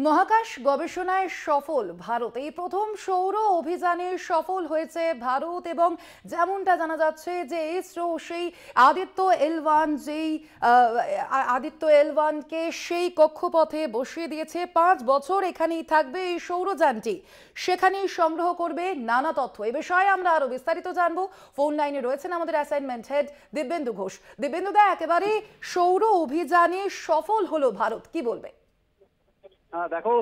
মহাকাশ গবেষণায় সফল ভারত। এই প্রথম সৌর অভিযানে সফল হয়েছে ভারত এবং যেমনটা জানা যাচ্ছে যে ইসরো সেই আদিত্য এল1কে সেই কক্ষপথে বসিয়ে দিয়েছে। 5 বছর এখানেই থাকবে এই সৌরযানটি, সেখানেই সংগ্রহ করবে নানা তথ্য। এ বিষয়ে আমরা আরো বিস্তারিত জানবো। ফোন লাইনে রয়েছেন আমাদের অ্যাসাইনমেন্ট হেড দিব্যেন্দু ঘোষ। দিব্যেন্দু দা, একেবারে সৌর অভিযানে সফল হলো ভারত, কি বলবে? দেখো,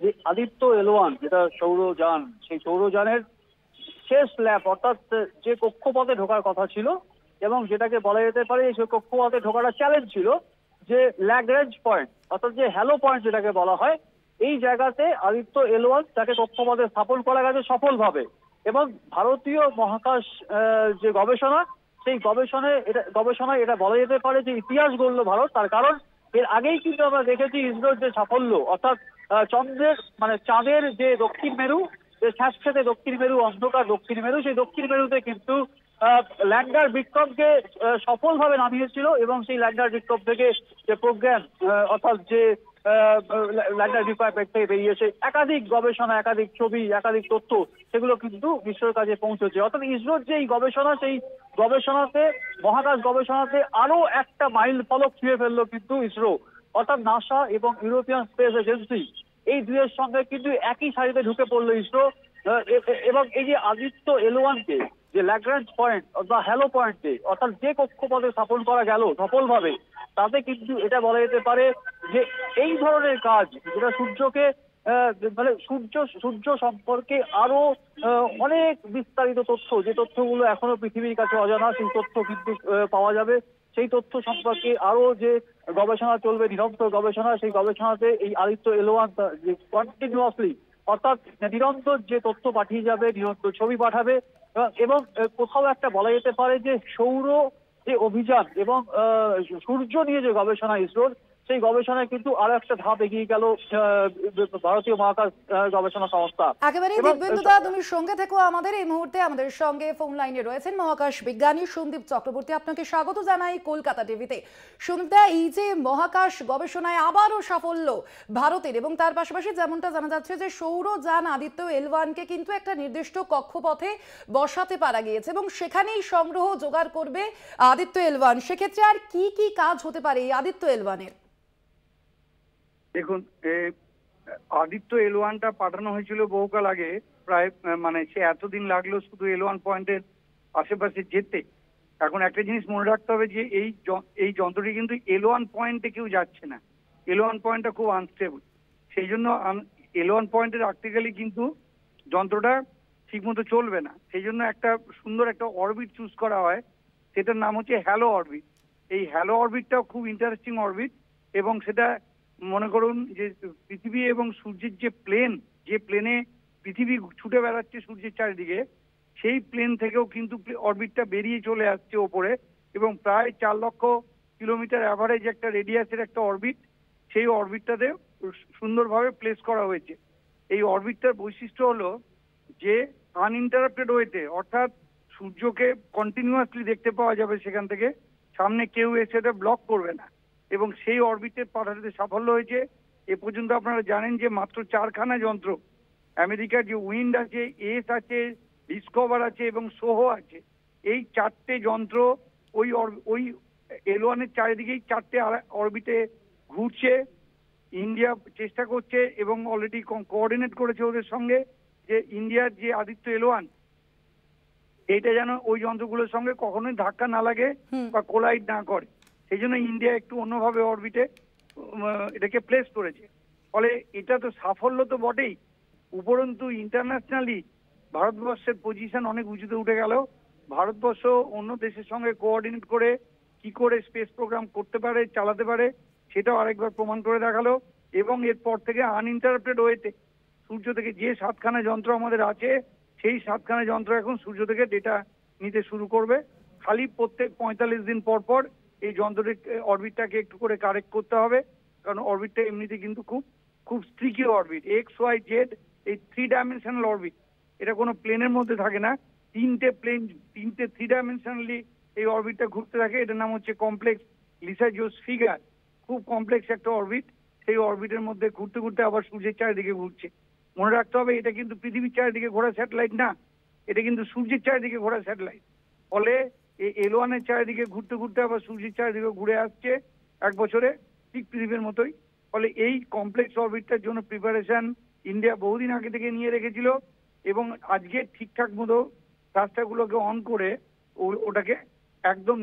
যে আদিত্য এল1 যেটা সৌরযান, সেই সৌরযানের শেষ ল্যাব অর্থাৎ যে কক্ষপথে ঢোকার কথা ছিল এবং যেটাকে বলা যেতে পারে সেই কক্ষপথে ঢোকাটা চ্যালেঞ্জ ছিল, যে ল্যাগ্রেঞ্জ পয়েন্ট অর্থাৎ যে হ্যালো পয়েন্ট যেটাকে বলা হয়, এই জায়গাতে আদিত্য এল1 তাকে কক্ষপথে স্থাপন করা গেছে সফলভাবে। এবং ভারতীয় মহাকাশ যে গবেষণা, সেই গবেষণায় এটা বলা যেতে পারে যে ইতিহাস গড়ল ভারত। তার কারণ এর আগেই কিন্তু আমরা দেখেছি ইসরোর যে সাফল্য, অর্থাৎ চন্দ্রের চাঁদের যে দক্ষিণ মেরু, যে স্যাঁতসেঁতে দক্ষিণ মেরু, অন্ধকার দক্ষিণ মেরু, সেই দক্ষিণ মেরুতে কিন্তু ল্যান্ডার বিক্রমকে সফলভাবে নামিয়েছিল। এবং সেই ল্যান্ডার বিক্রম থেকে যে প্রজ্ঞান অর্থাৎ যে ল্যান্ডার রিকোয়ারমেন্ট থেকে বেরিয়েছে একাধিক গবেষণা, একাধিক ছবি, একাধিক তথ্য, সেগুলো কিন্তু বিশ্বের কাছে পৌঁছেছে। অর্থাৎ ইসরোর যে এই গবেষণা, সেই গবেষণাতে, মহাকাশ গবেষণাতে আরো একটা মাইল ফলক ছুঁয়ে ফেললো কিন্তু ইসরো। অর্থাৎ নাসা এবং ইউরোপিয়ান স্পেস এজেন্সি, এই দুইয়ের সঙ্গে কিন্তু একই সারিতে ঢুকে পড়লো ইসরো। এবং এই যে আদিত্য এল1কে যে ল্যাগ্রেঞ্জ পয়েন্ট বা হ্যালো পয়েন্টে অর্থাৎ যে কক্ষপথে স্থাপন করা গেল সফলভাবে, তাতে কিন্তু এটা বলা যেতে পারে যে এই ধরনের কাজ যেটা সূর্যকে সূর্য সম্পর্কে আরো অনেক বিস্তারিত তথ্য, যে তথ্যগুলো এখনো পৃথিবীর কাছে অজানা, সেই তথ্য কিন্তু পাওয়া যাবে। সেই তথ্য সম্পর্কে আরো যে গবেষণা চলবে, নিরন্তর গবেষণা, সেই গবেষণাতে এই আদিত্য এল1 কন্টিনিউয়াসলি অর্থাৎ নিরন্তর যে তথ্য পাঠিয়ে যাবে, নিরন্তর ছবি পাঠাবে। এবং কোথাও একটা বলা যেতে পারে যে সৌর যে অভিযান এবং সূর্য নিয়ে যে গবেষণা ইসরোর, সেই গবেষণায় কিন্তু আরো একটা ধাপ এগিয়ে গেল ভারতীয় মহাকাশ গবেষণা সংস্থা। একেবারে দিব্যেন্দু দা, তুমি সঙ্গে থেকো আমাদের। এই মুহূর্তে আমাদের সঙ্গে ফোন লাইনে রয়েছেন মহাকাশ বিজ্ঞানী সন্দীপ চক্রবর্তী। আপনাকে স্বাগত জানাই কলকাতা টিভিতে। সন্দীপ দা, এই যে মহাকাশ গবেষণায় আবারও সাফল্য ভারতের, এবং তার পাশাপাশি যেমনটা জানা যাচ্ছে যে সৌরযান আদিত্য এল1কে কিন্তু একটা নির্দিষ্ট কক্ষপথে বসাতে পারা গিয়েছে এবং সেখানেই সংগ্রহ জোগাড় করবে আদিত্য এল1। সেক্ষেত্রে আর কি কি কাজ হতে পারে এই আদিত্য এল1-এর? দেখুন, আদিত্য এল1টা পাঠানো হয়েছিল বহুকাল আগে, প্রায় সে এতদিন লাগলো শুধু এল1 পয়েন্টের আশেপাশে যেতে। এখন একটা জিনিস মনে রাখতে হবে যে এই যন্ত্রটি কিন্তু এল1 পয়েন্টে কেউ যাচ্ছে না। এল1 পয়েন্টটা খুব আনস্টেবল, সেই জন্য এল1 পয়েন্টে রাখতে গেলে কিন্তু যন্ত্রটা ঠিকমতো চলবে না। সেই জন্য একটা সুন্দর একটা অরবিট চুজ করা হয়, সেটার নাম হচ্ছে হ্যালো অরবিট। এই হ্যালো অরবিটটাও খুব ইন্টারেস্টিং অরবিট, এবং সেটা মনে করুন যে পৃথিবী এবং সূর্যের যে প্লেনে পৃথিবী ছুটে বেড়াচ্ছে সূর্যের চারিদিকে, সেই প্লেন থেকেও কিন্তু অরবিটটা বেরিয়ে চলে আসছে ওপরে, এবং প্রায় 4 লক্ষ কিলোমিটার অ্যাভারেজ একটা রেডিয়াসের একটা অরবিট, সেই অরবিটটাতে সুন্দরভাবে প্লেস করা হয়েছে। এই অরবিটটার বৈশিষ্ট্য হলো যে আনইন্টারাপ্টেড ওয়েতে, অর্থাৎ সূর্যকে কন্টিনিউয়াসলি দেখতে পাওয়া যাবে সেখান থেকে, সামনে কেউ এসে এটা ব্লক করবে না। এবং সেই অরবিটে পাঠাতে সাফল্য হয়েছে। এ পর্যন্ত আপনারা জানেন যে মাত্র 4খানা যন্ত্র, আমেরিকার যে উইন্ড আছে, এস আছে, ডিসকভার আছে এবং সোহো আছে, এই 4টে যন্ত্র ওই এল1-এর চারিদিকেই 4টে অরবিটে ঘুরছে। ইন্ডিয়া চেষ্টা করছে এবং অলরেডি কোঅর্ডিনেট করেছে ওদের সঙ্গে যে ইন্ডিয়ার যে আদিত্য এল1, এইটা যেন ওই যন্ত্রগুলোর সঙ্গে কখনোই ধাক্কা না লাগে বা কোলাইড না করে। সেই জন্য ইন্ডিয়া একটু অন্যভাবে অরবিটে এটাকে প্লেস করেছে। ফলে এটা তো সাফল্য তো বটেই, উপরন্তু ইন্টারন্যাশনালি ভারতবর্ষের পজিশন অনেক উঁচুতে উঠে গেল। ভারতবর্ষ অন্য দেশের সঙ্গে কোঅর্ডিনেট করে কি করে স্পেস প্রোগ্রাম করতে পারে, চালাতে পারে, সেটাও আরেকবার প্রমাণ করে দেখালো। এবং এরপর থেকে আনইন্টারাপ্টেড ওয়েতে সূর্য থেকে যে 7খানা যন্ত্র আমাদের আছে, সেই 7খানা যন্ত্র এখন সূর্য থেকে ডেটা নিতে শুরু করবে। খালি প্রত্যেক 45 দিন পর পর এই যন্ত্রটি অরবিটটাকে একটু করে কারেক্ট করতে হবে, কারণ অরবিটটা এমনিতে কিন্তু খুব স্ট্রিকি অরবিট। এক্স ওয়াই জেড, এই 3 ডাইমেনশনাল অরবিট, এটা কোনো প্লেনের মধ্যে থাকে না। 3টে 3 ডাইমেনশনালি এই অরবিটটা ঘুরতে থাকে। এটার নাম হচ্ছে কমপ্লেক্স লিসাজিওস ফিগার, খুব কমপ্লেক্স একটা অরবিট। সেই অরবিটের মধ্যে ঘুরতে ঘুরতে আবার সূর্যের চারিদিকে ঘুরছে। মনে রাখতে হবে এটা কিন্তু পৃথিবীর চারিদিকে ঘোরা স্যাটেলাইট না, এটা কিন্তু সূর্যের চারিদিকে ঘোরা স্যাটেলাইট। ফলে এই L1 এর চারিদিকে ঘুরতে ঘুরতে আবার সূর্যের চারিদিকে ঘুরে আসছে 1 বছরে, ঠিক পৃথিবীর মতোই। ফলে এই কমপ্লেক্স অরবিটটার জন্য প্রিপারেশন ইন্ডিয়া বহুদিন আগে থেকে নিয়ে রেখেছিল এবং আজকে ঠিকঠাক মতো রাস্তাগুলোকে অন করে ওটাকে একদম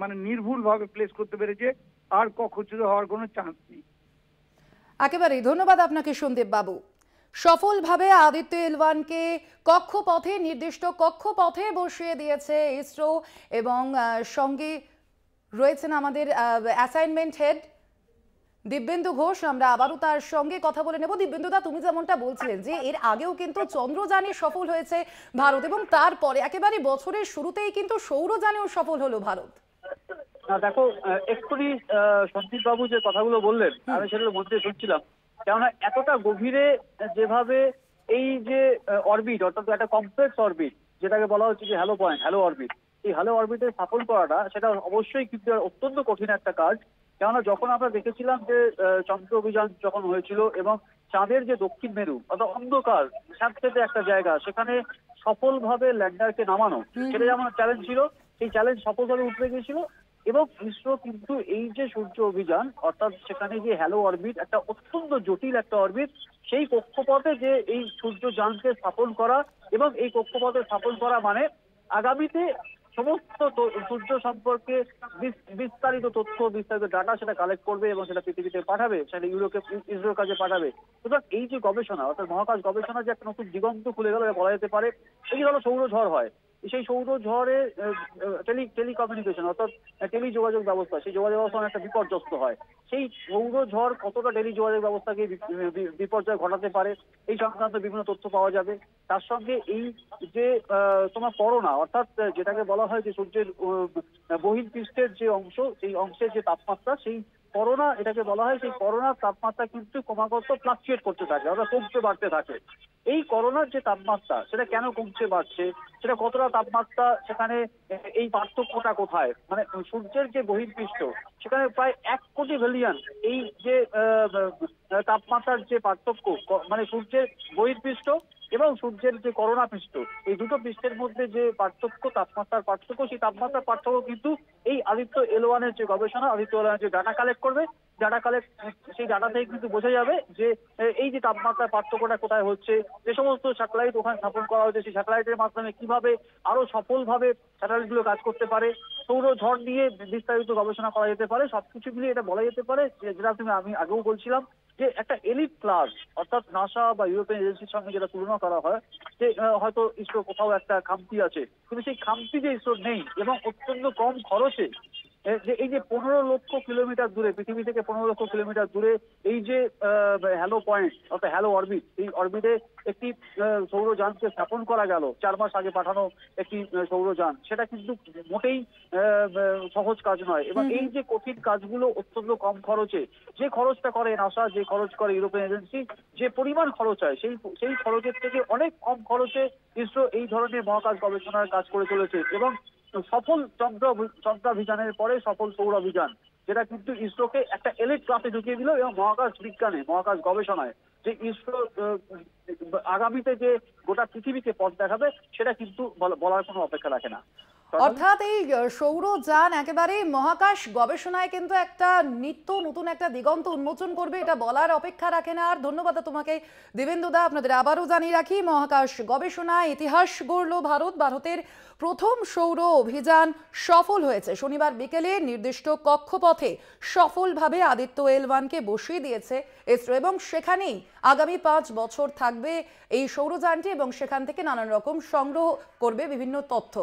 মানে নির্ভুলভাবে প্লেস করতে পেরেছে। আর কক্ষচ্যুত হওয়ার কোনো চান্স নেই। একেবারেই ধন্যবাদ আপনাকে সন্দীপ বাবু। সফলভাবে আদিত্য এল1কে কক্ষপথে, নির্দিষ্ট কক্ষপথে বসিয়ে দিয়েছে ইসরো এবং সঙ্গে রয়েছেন আমাদের অ্যাসাইনমেন্ট হেড দিব্যেন্দু ঘোষ। আমরা আবারও তার সঙ্গে কথা বলে নেব। দিব্যেন্দুদা, তুমি যেমনটা বলছিলেন যে এর আগেও কিন্তু চন্দ্রযানে সফল হয়েছে ভারত এবং তারপরে একেবারে বছরের শুরুতেই কিন্তু সৌরযানেও সফল হলো ভারত। দেখো, এক্ষুনি সন্দীপ বাবু যে কথাগুলো বললেন আমি সেগুলো মধ্যে শুনছিলাম। কেননা এতটা গভীরে যেভাবে এই যে অরবিট, অর্থাৎ একটা কমপ্লেক্স অরবিট যেটাকে বলা হচ্ছে যে হ্যালো পয়েন্ট, হ্যালো অরবিট, এই হ্যালো অরবিটে স্থাপন করাটা সেটা অবশ্যই কিন্তু অত্যন্ত কঠিন একটা কাজ। কেননা যখন আমরা দেখেছিলাম যে চন্দ্র অভিযান যখন হয়েছিল এবং চাঁদের যে দক্ষিণ মেরু অর্থাৎ অন্ধকার স্যাঁতসেঁতে একটা জায়গা, সেখানে সফলভাবে ল্যান্ডারকে নামানো, সেটা যেমন চ্যালেঞ্জ ছিল, সেই চ্যালেঞ্জ সফলভাবে উঠে গিয়েছিল। এবং ইসরো কিন্তু এই যে সূর্য অভিযান, অর্থাৎ সেখানে যে হ্যালো অরবিট, একটা অত্যন্ত জটিল একটা অরবিট, সেই কক্ষপথে যে এই সূর্য যানকে স্থাপন করা এবং এই কক্ষপথে স্থাপন করা মানে আগামীতে সমস্ত সূর্য সম্পর্কে বিস্তারিত তথ্য, বিস্তারিত ডাটা সেটা কালেক্ট করবে এবং সেটা পৃথিবীতে পাঠাবে, সেটা ইসরোর কাছে পাঠাবে। সুতরাং এই যে গবেষণা, অর্থাৎ মহাকাশ গবেষণা যে একটা নতুন দিগন্ত খুলে গেল বলা যেতে পারে। এই যে সৌরঝড় হয়, সেই সৌরঝড়ে টেলিকমিউনিকেশন অর্থাৎ টেলিযোগাযোগ ব্যবস্থা, সেই যোগাযোগ ব্যবস্থা অনেকটা বিপর্যস্ত হয়। সেই সৌরঝড় কতটা টেলিযোগাযোগ ব্যবস্থাকে বিপর্যয় ঘটাতে পারে এই সংক্রান্ত বিভিন্ন তথ্য পাওয়া যাবে। তার সঙ্গে এই যে তোমার করোনা, অর্থাৎ যেটাকে বলা হয় যে সূর্যের বহির্পৃষ্ঠের যে অংশ, সেই অংশের যে তাপমাত্রা, সেই করোনা এটাকে বলা হয়, সেই করোনার তাপমাত্রা কিন্তু ক্রমাগত ফ্লাকচুয়েট করতে থাকে, অর্থাৎ কমতে বাড়তে থাকে। এই করোনার যে তাপমাত্রা সেটা কেন কমছে বাড়ছে, সেটা কতটা তাপমাত্রা, সেখানে এই পার্থক্যটা কোথায়, মানে সূর্যের যে বহির্পৃষ্ঠ সেখানে প্রায় 1 কোটি বিলিয়ন এই যে তাপমাত্রার যে পার্থক্য, মানে সূর্যের বহির্পৃষ্ঠ এবং সূর্যের যে করোনা পৃষ্ঠ, এই দুটো পৃষ্ঠের মধ্যে যে পার্থক্য, তাপমাত্রার পার্থক্য, সেই তাপমাত্রার পার্থক্য কিন্তু এই আদিত্য L1 এর যে গবেষণা, আদিত্য L1 যে ডাটা কালেক্ট করবে, সেই ডাটা থেকে কিন্তু বোঝা যাবে যে এই যে তাপমাত্রার পার্থক্যটা কোথায় হচ্ছে। যে সমস্ত স্যাটেলাইট ওখানে স্থাপন করা হয়েছে, সেই স্যাটেলাইটের মাধ্যমে কিভাবে আরো সফলভাবে স্যাটেলাইটগুলো কাজ করতে পারে, সৌরঝড় নিয়ে বিস্তারিত গবেষণা করা যেতে পারে। সবকিছু মিলিয়ে এটা বলা যেতে পারে যেটা আমি আগেও বলছিলাম যে একটা এলিট ক্লাস, অর্থাৎ নাসা বা ইউরোপিয়ান এজেন্সির সঙ্গে যেটা তুলনা করা হয় যে হয়তো ইসরো কোথাও একটা খামতি আছে, কিন্তু সেই খামতি যে ইসরো নেই এবং অত্যন্ত কম খরচে যে এই যে 15 লক্ষ কিলোমিটার দূরে, পৃথিবী থেকে 15 লক্ষ কিলোমিটার দূরে এই যে হ্যালো পয়েন্ট অর্থাৎ হ্যালো অরবিট, এই অরবিটে একটি সৌরযানকে স্থাপন করা গেল 4 মাস আগে পাঠানো একটি সৌরযান, সেটা কিন্তু মোটেই সহজ কাজ নয়। এবং এই যে কঠিন কাজগুলো অত্যন্ত কম খরচে, যে খরচটা করে নাসা, যে খরচ করে ইউরোপিয়ান এজেন্সি, যে পরিমাণ খরচ হয় সেই খরচের থেকে অনেক কম খরচে ইসরো এই ধরনের মহাকাশ গবেষণার কাজ করে চলেছে। এবং সফল চন্দ্রাভিযানের পরে সফল সৌরাভিযান, যেটা কিন্তু ইসরোকে একটা এলিট ক্লাসে ঢুকিয়ে দিল এবং মহাকাশ বিজ্ঞানে, মহাকাশ গবেষণায় যে ইসরো আগামীতে যে গোটা পৃথিবীকে পথ দেখাবে সেটা কিন্তু বলার কোনো অপেক্ষা রাখে না। অর্থাৎ এই সৌরযান একেবারে মহাকাশ গবেষণায় কিন্তু একটা নিত্য নতুন একটা দিগন্ত উন্মোচন করবে, এটা বলার অপেক্ষা রাখে না। আর ধন্যবাদ তোমাকে দিবেন্দুদা। আপনাদের আবারও জানিয়ে রাখি, মহাকাশ গবেষণায় ইতিহাস গড়ল ভারত। ভারতের প্রথম সৌর অভিযান সফল হয়েছে। শনিবার বিকেলে নির্দিষ্ট কক্ষপথে সফলভাবে আদিত্য L1কে বসিয়ে দিয়েছে ইসরো এবং সেখানেই আগামী 5 বছর থাকবে এই সৌরযানটি এবং সেখান থেকে নানান রকম সংগ্রহ করবে বিভিন্ন তথ্য।